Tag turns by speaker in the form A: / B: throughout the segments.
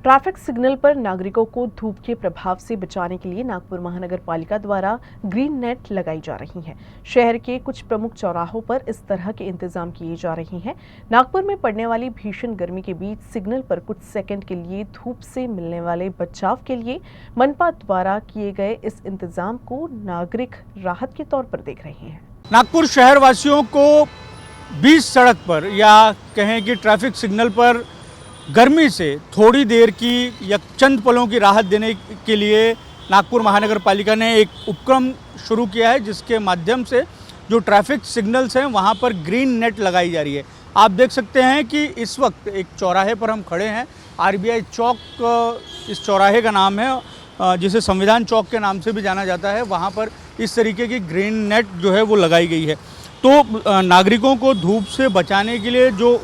A: Traffic signal पर नागरिकों को धूप के प्रभाव से बचाने के लिए नागपुर महानगर पालिका द्वारा ग्रीन नेट लगाई जा रही है। शहर के कुछ प्रमुख चौराहों पर इस तरह के इंतजाम किए जा रहे हैं। नागपुर में पड़ने वाली भीषण गर्मी के बीच सिग्नल पर कुछ सेकंड के लिए धूप से मिलने वाले बचाव के लिए मनपा द्वारा किए गए इस इंतजाम को नागरिक राहत के तौर पर देख रहे हैं।
B: नागपुर शहर वासियों को बीच सड़क पर या कहें कि ट्रैफिक सिग्नल पर गर्मी से थोड़ी देर की या चंद पलों की राहत देने के लिए नागपुर महानगर पालिका ने एक उपक्रम शुरू किया है, जिसके माध्यम से जो ट्रैफिक सिग्नल्स हैं वहां पर ग्रीन नेट लगाई जा रही है। आप देख सकते हैं कि इस वक्त एक चौराहे पर हम खड़े हैं। आरबीआई चौक इस चौराहे का नाम है, जिसे संविधान चौक के नाम से भी जाना जाता है। वहाँ पर इस तरीके की ग्रीन नेट जो है वो लगाई गई है। तो नागरिकों को धूप से बचाने के लिए जो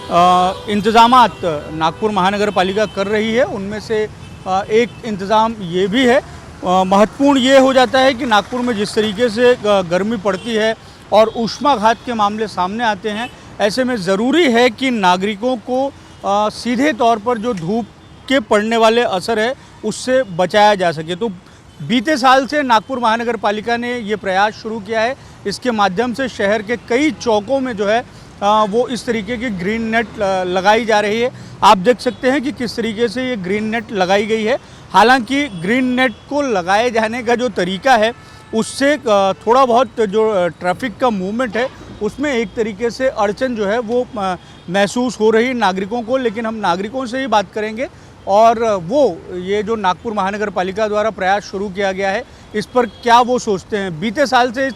B: इंतज़ामात नागपुर महानगर पालिका कर रही है, उनमें से एक इंतज़ाम ये भी है। महत्वपूर्ण ये हो जाता है कि नागपुर में जिस तरीके से गर्मी पड़ती है और ऊष्माघात के मामले सामने आते हैं, ऐसे में ज़रूरी है कि नागरिकों को सीधे तौर पर जो धूप के पड़ने वाले असर है उससे बचाया जा सके। तो बीते साल से नागपुर महानगर पालिका ने ये प्रयास शुरू किया है। इसके माध्यम से शहर के कई चौकों में जो है वो इस तरीके की ग्रीन नेट लगाई जा रही है। आप देख सकते हैं कि किस तरीके से ये ग्रीन नेट लगाई गई है। हालांकि ग्रीन नेट को लगाए जाने का जो तरीका है उससे थोड़ा बहुत जो ट्रैफिक का मूवमेंट है उसमें एक तरीके से अड़चन जो है वो महसूस हो रही है नागरिकों को। लेकिन हम नागरिकों से ही बात करेंगे और वो ये जो नागपुर महानगर पालिका द्वारा प्रयास शुरू किया गया है इस पर क्या वो सोचते हैं। बीते साल से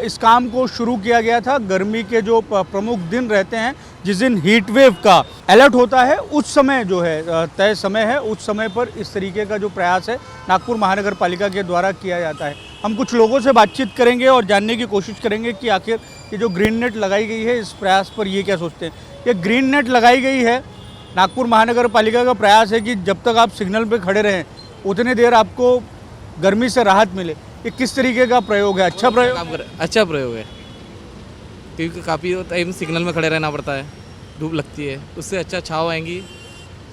B: इस काम को शुरू किया गया था। गर्मी के जो प्रमुख दिन रहते हैं, जिस दिन हीट वेव का अलर्ट होता है, उस समय जो है तय समय है, उस समय पर इस तरीके का जो प्रयास है नागपुर महानगर पालिका के द्वारा किया जाता है। हम कुछ लोगों से बातचीत करेंगे और जानने की कोशिश करेंगे कि आखिर ये जो ग्रीन नेट लगाई गई है इस प्रयास पर ये क्या सोचते हैं। ये ग्रीन नेट लगाई गई है, नागपुर महानगर पालिका का प्रयास है कि जब तक आप सिग्नल पे खड़े रहें उतनी देर आपको गर्मी से राहत मिले। ये किस तरीके का प्रयोग है? अच्छा प्रयोग है,
C: क्योंकि काफ़ी टाइम सिग्नल में खड़े रहना पड़ता है, धूप लगती है, उससे अच्छा छाँव आएंगी,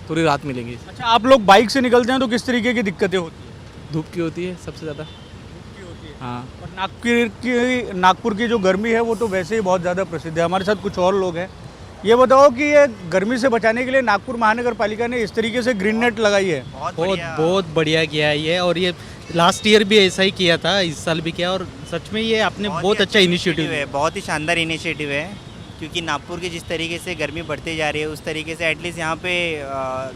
C: थोड़ी राहत मिलेंगी।
B: अच्छा, आप लोग बाइक से निकलते हैं तो किस तरीके की दिक्कतें होती हैं?
C: धूप की होती है सबसे ज़्यादा। हाँ,
B: और नागपुर की जो गर्मी है वो तो वैसे ही बहुत ज़्यादा प्रसिद्ध है। हमारे साथ कुछ और लोग हैं। ये बताओ कि ये गर्मी से बचाने के लिए नागपुर महानगर पालिका ने इस तरीके से ग्रीन नेट लगाई है।
D: बहुत बढ़िया किया है ये, और ये लास्ट ईयर भी ऐसा ही किया था, इस साल भी किया, और सच में ये आपने बहुत अच्छा इनिशिएटिव है।
E: बहुत ही शानदार इनिशिएटिव है, क्योंकि नागपुर की जिस तरीके से गर्मी बढ़ती जा रही है उस तरीके से एटलीस्ट यहाँ पे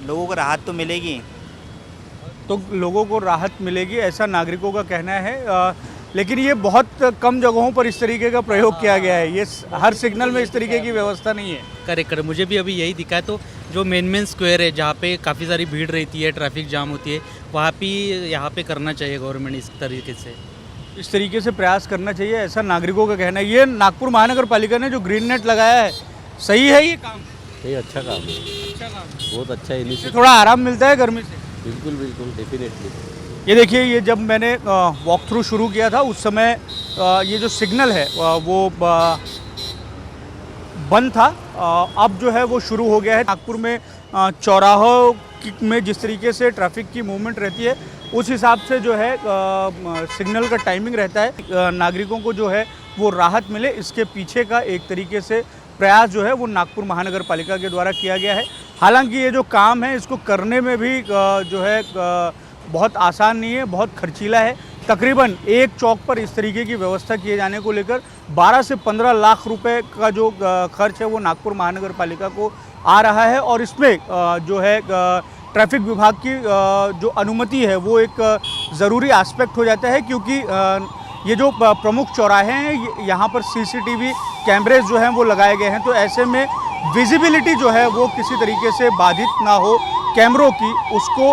E: लोगों को राहत तो मिलेगी।
B: तो लोगों को राहत मिलेगी ऐसा नागरिकों का कहना है। लेकिन ये बहुत कम जगहों पर इस तरीके का प्रयोग किया गया है। ये हर सिग्नल में इस तरीके की व्यवस्था नहीं है।
D: करेक्ट, मुझे भी अभी यही दिखा है। तो जो मेन स्क्वायर है जहाँ पे काफ़ी सारी भीड़ रहती है, ट्रैफिक जाम होती है, वहाँ पे यहाँ पे करना चाहिए गवर्नमेंट इस तरीके से।
B: इस तरीके से प्रयास करना चाहिए ऐसा नागरिकों का कहना है। ये नागपुर महानगर पालिका ने जो ग्रीन नेट लगाया है, सही है ये काम?
F: ये अच्छा काम है,
B: अच्छा काम,
F: बहुत अच्छा इनिशिएटिव।
B: थोड़ा आराम मिलता है गर्मी से?
F: बिल्कुल बिल्कुल, डेफिनेटली।
B: ये देखिए, ये जब मैंने वॉक थ्रू शुरू किया था उस समय ये जो सिग्नल है वो बंद था। अब जो है वो शुरू हो गया है। नागपुर में चौराहों में जिस तरीके से ट्रैफिक की मूवमेंट रहती है उस हिसाब से जो है सिग्नल का टाइमिंग रहता है। नागरिकों को जो है वो राहत मिले, इसके पीछे का एक तरीके से प्रयास जो है वो नागपुर महानगर पालिका के द्वारा किया गया है। हालांकि ये जो काम है इसको करने में भी जो है बहुत आसान नहीं है, बहुत खर्चीला है। तकरीबन एक चौक पर इस तरीके की व्यवस्था किए जाने को लेकर 12 से 15 लाख रुपए का जो खर्च है वो नागपुर महानगर पालिका को आ रहा है। और इसमें जो है ट्रैफिक विभाग की जो अनुमति है वो एक ज़रूरी एस्पेक्ट हो जाता है, क्योंकि ये जो प्रमुख चौराहे हैं यहाँ पर सीसीटीवी कैमरेज जो हैं वो लगाए गए हैं। तो ऐसे में विजिबिलिटी जो है वो किसी तरीके से बाधित ना हो कैमरों की, उसको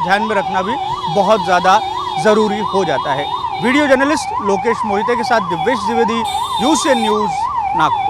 B: ध्यान में रखना भी बहुत ज़्यादा ज़रूरी हो जाता है। वीडियो जर्नलिस्ट लोकेश मोहिते के साथ दिव्येश द्विवेदी, यूसीएन न्यूज़, नागपुर।